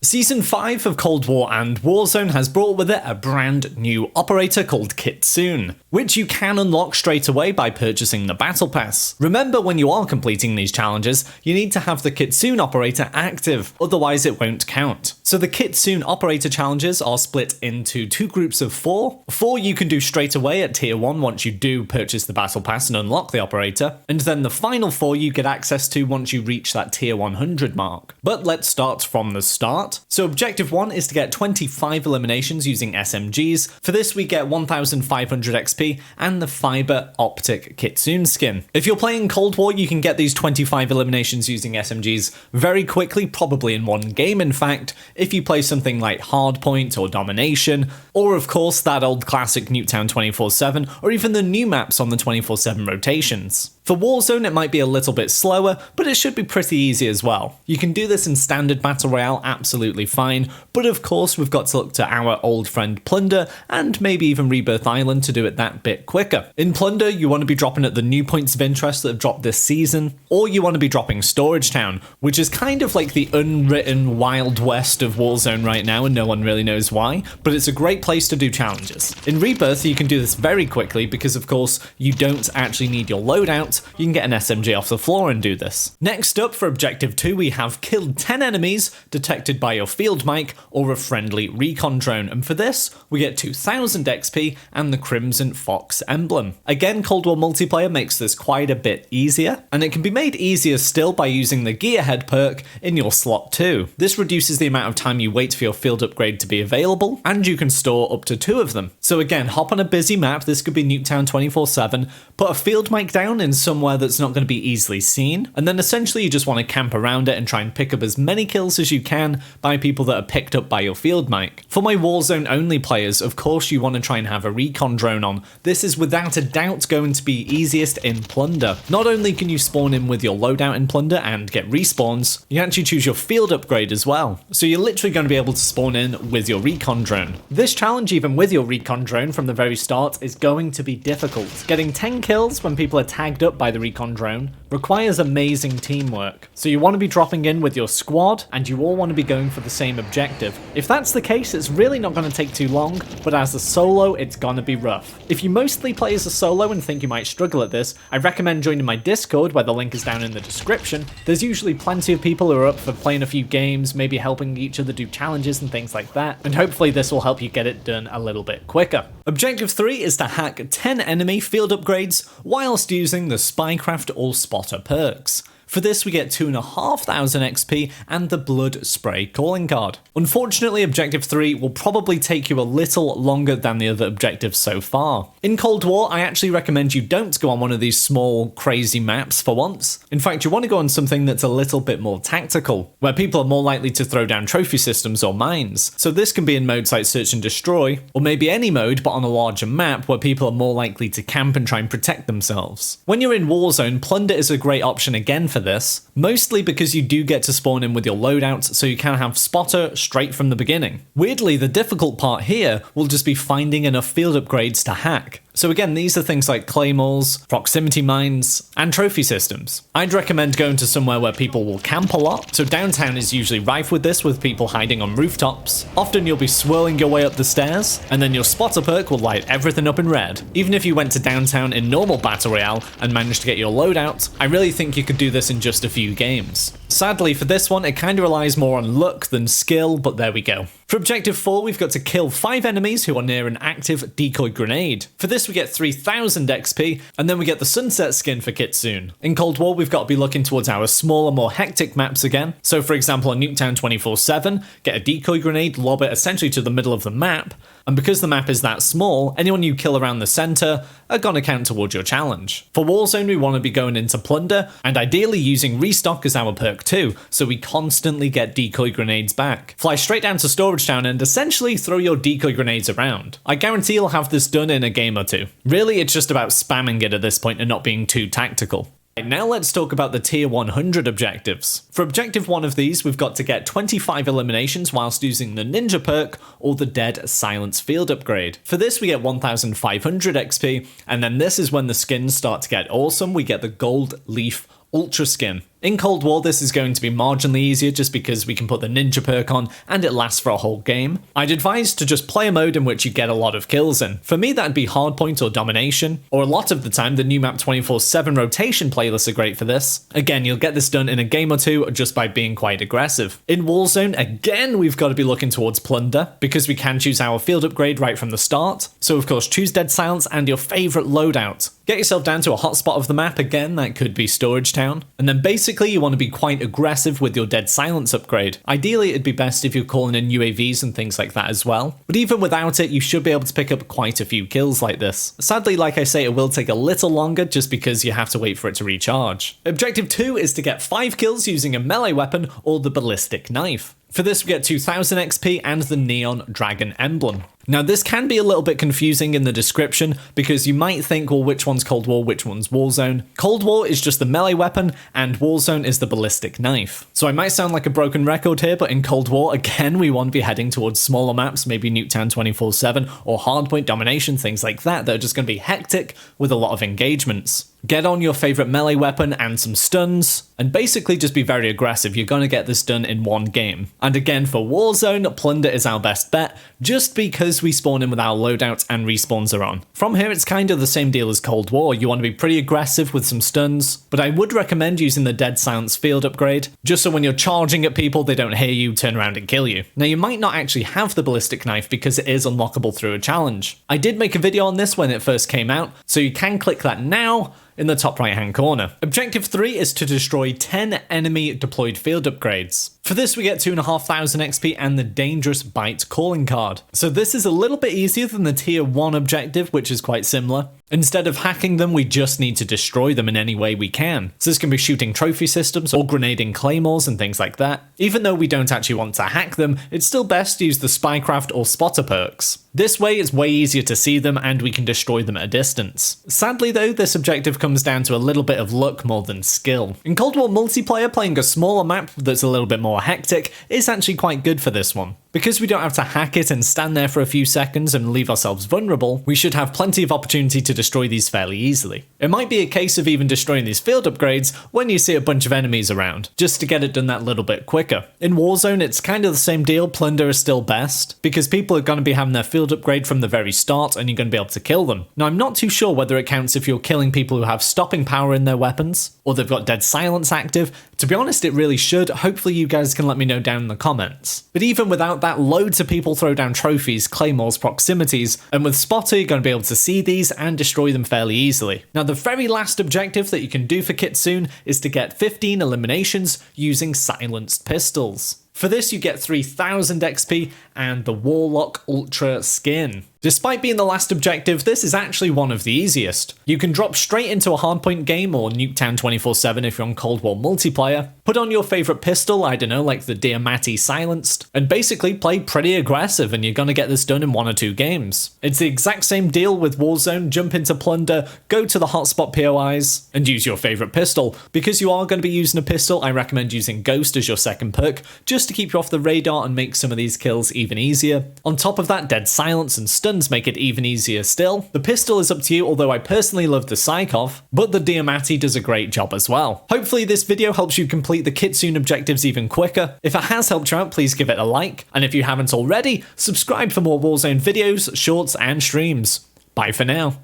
Season 5 of Cold War and Warzone has brought with it a brand new operator called Kitsune, which you can unlock straight away by purchasing the Battle Pass. Remember, when you are completing these challenges, you need to have the Kitsune operator active, otherwise it won't count. So the Kitsune operator challenges are split into two groups of 4. 4 you can do straight away at tier 1 once you do purchase the Battle Pass and unlock the operator, and then the final 4 you get access to once you reach that tier 100 mark. But let's start from the start. So objective 1 is to get 25 eliminations using SMGs. For this we get 1500 XP and the fiber optic Kitsune skin. If you're playing Cold War, you can get these 25 eliminations using SMGs very quickly, probably in one game in fact, if you play something like Hardpoint or Domination, or of course that old classic Nuketown 24/7, or even the new maps on the 24/7 rotations. For Warzone, it might be a little bit slower, but it should be pretty easy as well. You can do this in standard Battle Royale absolutely fine, but of course we've got to look to our old friend Plunder, and maybe even Rebirth Island to do it that bit quicker. In Plunder, you want to be dropping at the new points of interest that have dropped this season, or you want to be dropping Storage Town, which is kind of like the unwritten Wild West of Warzone right now, and no one really knows why, but it's a great place to do challenges. In Rebirth, you can do this very quickly because of course you don't actually need your loadout. You can get an SMG off the floor and do this. Next up for objective 2, we have killed 10 enemies detected by your field mic or a friendly recon drone, and for this we get 2000 XP and the Crimson Fox emblem. Again, Cold War multiplayer makes this quite a bit easier, and it can be made easier still by using the Gearhead perk in your slot 2. This reduces the amount of time you wait for your field upgrade to be available, and you can store up to 2 of them. So again, hop on a busy map, this could be Nuketown 24/7, put a field mic down in somewhere that's not going to be easily seen, and then essentially you just want to camp around it and try and pick up as many kills as you can by people that are picked up by your field mic. For my Warzone only players, of course you want to try and have a recon drone on. This is without a doubt going to be easiest in Plunder. Not only can you spawn in with your loadout in Plunder and get respawns, you actually choose your field upgrade as well. So you're literally going to be able to spawn in with your recon drone. This challenge, even with your recon drone from the very start, is going to be difficult. Getting 10 kills when people are tagged up by the recon drone requires amazing teamwork. So you want to be dropping in with your squad, and you all want to be going for the same objective. If that's the case, it's really not going to take too long, but as a solo, it's gonna be rough. If you mostly play as a solo and think you might struggle at this, I recommend joining my Discord, where the link is down in the description. There's usually plenty of people who are up for playing a few games, maybe helping each other do challenges and things like that, and hopefully this will help you get it done a little bit quicker. Objective 3 is to hack 10 enemy field upgrades whilst using the Spycraft or Spotter perks. For this we get 2500 XP and the Blood Spray calling card. Unfortunately, objective 3 will probably take you a little longer than the other objectives so far. In Cold War, I actually recommend you don't go on one of these small, crazy maps for once. In fact, you want to go on something that's a little bit more tactical, where people are more likely to throw down trophy systems or mines. So this can be in modes like Search and Destroy, or maybe any mode but on a larger map where people are more likely to camp and try and protect themselves. When you're in Warzone, Plunder is a great option again for this, mostly because you do get to spawn in with your loadout, so you can have Spotter straight from the beginning. Weirdly, the difficult part here will just be finding enough field upgrades to hack. So again, these are things like claymores, proximity mines, and trophy systems. I'd recommend going to somewhere where people will camp a lot, so downtown is usually rife with this, with people hiding on rooftops. Often you'll be swirling your way up the stairs, and then your Spotter perk will light everything up in red. Even if you went to downtown in normal Battle Royale and managed to get your loadout, I really think you could do this in just a few games. Sadly for this one, it kind of relies more on luck than skill, but there we go. For objective 4, we've got to kill 5 enemies who are near an active decoy grenade. For this we get 3000 XP, and then we get the sunset skin for Kitsune. In Cold War, we've got to be looking towards our smaller, more hectic maps again. So for example, on Nuketown 24/7, get a decoy grenade, lob it essentially to the middle of the map, and because the map is that small, anyone you kill around the center are gonna count towards your challenge. For Warzone, we want to be going into Plunder, and ideally using Restock as our perk too, so we constantly get decoy grenades back. Fly straight down to Storage Town and essentially throw your decoy grenades around. I guarantee you'll have this done in a game or two. Really, it's just about spamming it at this point and not being too tactical. Now let's talk about the tier 100 objectives. For objective 1 of these, we've got to get 25 eliminations whilst using the ninja perk or the dead silence field upgrade. For this we get 1500 XP, and then this is when the skins start to get awesome. We get the gold leaf ultra skin. In Cold War, this is going to be marginally easier just because we can put the ninja perk on and it lasts for a whole game. I'd advise to just play a mode in which you get a lot of kills in. For me, that'd be hardpoint or domination, or a lot of the time the new map 24/7 rotation playlists are great for this. Again, you'll get this done in a game or two just by being quite aggressive. In Warzone, again, we've got to be looking towards plunder because we can choose our field upgrade right from the start. So of course, choose dead silence and your favorite loadout. Get yourself down to a hotspot of the map, again, that could be Storage Town. And then basically you want to be quite aggressive with your dead silence upgrade. Ideally, it'd be best if you're calling in UAVs and things like that as well. But even without it, you should be able to pick up quite a few kills like this. Sadly, like I say, it will take a little longer just because you have to wait for it to recharge. Objective 2 is to get 5 kills using a melee weapon or the ballistic knife. For this, we get 2000 XP and the neon dragon emblem. Now, this can be a little bit confusing in the description because you might think, well, which one's Cold War, which one's Warzone? Cold War is just the melee weapon and Warzone is the ballistic knife. So I might sound like a broken record here, but in Cold War, again, we want to be heading towards smaller maps, maybe Nuketown 24/7 or hardpoint domination, things like that are just going to be hectic with a lot of engagements. Get on your favorite melee weapon and some stuns, and basically just be very aggressive. You're going to get this done in one game. And again, for Warzone, plunder is our best bet, just because we spawn in with our loadouts and respawns are on. From here, it's kind of the same deal as Cold War. You want to be pretty aggressive with some stuns, but I would recommend using the dead silence field upgrade, just so when you're charging at people, they don't hear you, turn around and kill you. Now, you might not actually have the ballistic knife because it is unlockable through a challenge. I did make a video on this when it first came out, so you can click that now in the top right hand corner. Objective 3 is to destroy 10 enemy deployed field upgrades. For this, we get 2,500 XP and the dangerous bite calling card. So this is a little bit easier than the tier 1 objective, which is quite similar. Instead of hacking them, we just need to destroy them in any way we can. So this can be shooting trophy systems or grenading claymores and things like that. Even though we don't actually want to hack them, it's still best to use the spycraft or spotter perks. This way it's way easier to see them and we can destroy them at a distance. Sadly though, this objective comes down to a little bit of luck more than skill. In Cold War multiplayer, playing a smaller map that's a little bit more hectic is actually quite good for this one. Because we don't have to hack it and stand there for a few seconds and leave ourselves vulnerable, we should have plenty of opportunity to destroy these fairly easily. It might be a case of even destroying these field upgrades when you see a bunch of enemies around, just to get it done that little bit quicker. In Warzone, it's kind of the same deal. Plunder is still best, because people are going to be having their field upgrade from the very start and you're going to be able to kill them. Now, I'm not too sure whether it counts if you're killing people who have stopping power in their weapons, or they've got dead silence active. To be honest, it really should. Hopefully you guys can let me know down in the comments. But even without that, loads of people throw down trophies, claymores, proximities, and with Spotter you're going to be able to see these and destroy them fairly easily. Now, the very last objective that you can do for Kitsune is to get 15 eliminations using silenced pistols. For this, you get 3,000 XP and the Warlock Ultra skin. Despite being the last objective, this is actually one of the easiest. You can drop straight into a hardpoint game or Nuketown 24/7 if you're on Cold War multiplayer, put on your favorite pistol, I don't know, like the Diamatti silenced, and basically play pretty aggressive and you're gonna get this done in 1 or 2 games. It's the exact same deal with Warzone. Jump into plunder, go to the hotspot POIs, and use your favorite pistol. Because you are going to be using a pistol, I recommend using Ghost as your second perk, just to keep you off the radar and make some of these kills even easier. On top of that, dead silence and stuns make it even easier still. The pistol is up to you, although I personally love the Psychov, but the Diamatti does a great job as well. Hopefully this video helps you complete the Kitsune objectives even quicker. If it has helped you out, please give it a like, and if you haven't already, subscribe for more Warzone videos, shorts, and streams. Bye for now.